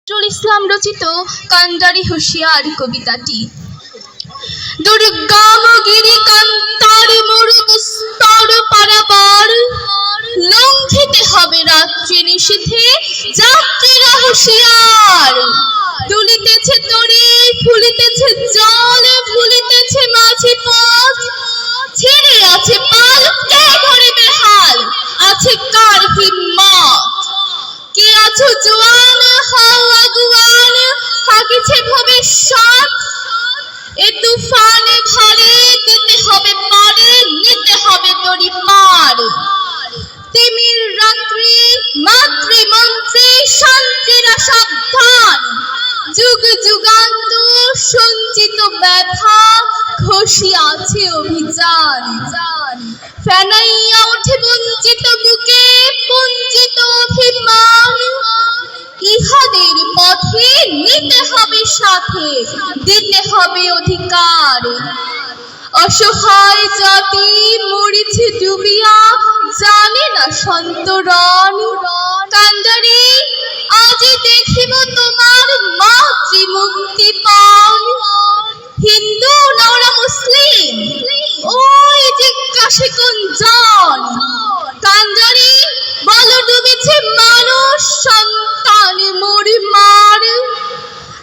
নজরুল ইসলাম রচিত কান্ডারি হুঁশিয়ার কবিতাটি। দুর্গম গিরিকান্তার মরুস্তর পারাবার, লঙ্ঘিতে হবে রাত্রি নিশীথে যাত্রীরা হুঁশিয়ার। দুলিতেছে তরি, ফুলিতেছে জল, ভুলিতেছে মাঝি পথ, ছেড়ে আছে পাল, কে ধরিবে হাল, আছে কার হিম্মত। কে আছো জোয়ান, হাও আগুয়ান, হাকিছে ভবিষ্যৎ। এ তুফানে ঘরে দিতে হবে পারে, নিতে হবে তরি পার। তিমির রাত্রি, মাতৃমন্ত্রী, শান্তিরা সাবধান। যুগ যুগান্ত সঞ্চিত ব্যথা, ঘষি আছে অভিযান। ফেনাইয়া ওঠে বঞ্চিত বুকে বঞ্চিত অভিমান। ইহাদের পথে নিতে হবে সাথে, দিতে হবে অধিকার। অসহায় জাতি মরিছে ডুবিয়া, জানে না সন্তরণ। কান্ডারি, আজি দেখিব তোমার মাতৃ মুক্তি পান। হিন্দু না ওরা মুসলিম, ওই জিজ্ঞাসে কোন জন। কান্ডারি, বলো ডুবেছে মানুষ সন্তান মরিমার।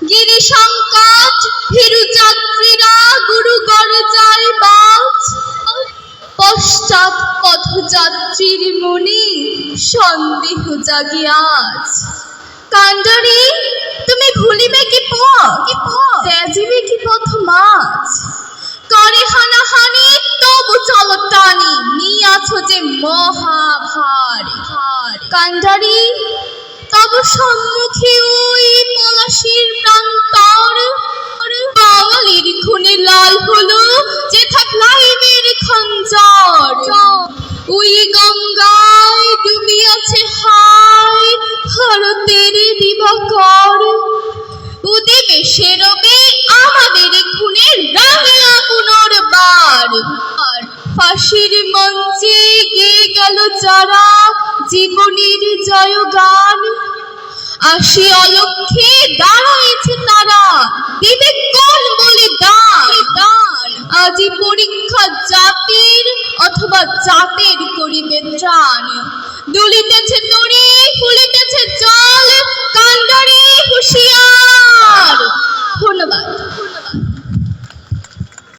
গিরি সংকট, ভীরু যাত্রীরা গুরু গরজায় বাজ। পশ্চাৎ পথযাত্রীর মনে সন্দেহ জাগিয়াছ। কান্ডারি, তুমি ভুলিবে কি পথ, ত্যাজিবে কি পথ মাছ। করে হানাহানি তবু চলো টানি, নিয়াছ যে মহাভার। কান্ডারি, তব সম্মুখে ওই পলাশির প্রান্তর। বাঙালির খুনে লাল হলো যেথা ক্লাইভের খঞ্জর। ওই গঙ্গায় ডুবিয়াছে হায় ভারতের দিবাকর। উদিবে সেরবে আমাদের খুনের রাঙিয়া পুনর্বার। ফাঁসির মঞ্চে গেয়ে গেল যারা জীবনের জয়গান। আসি অলক্ষে দাঁড়াইছে তারা, দিবে কোন বলে দান। আজি পরীক্ষা জাতির অথবা জাতের করিবে ত্রাণ। দুলিতেছে তরি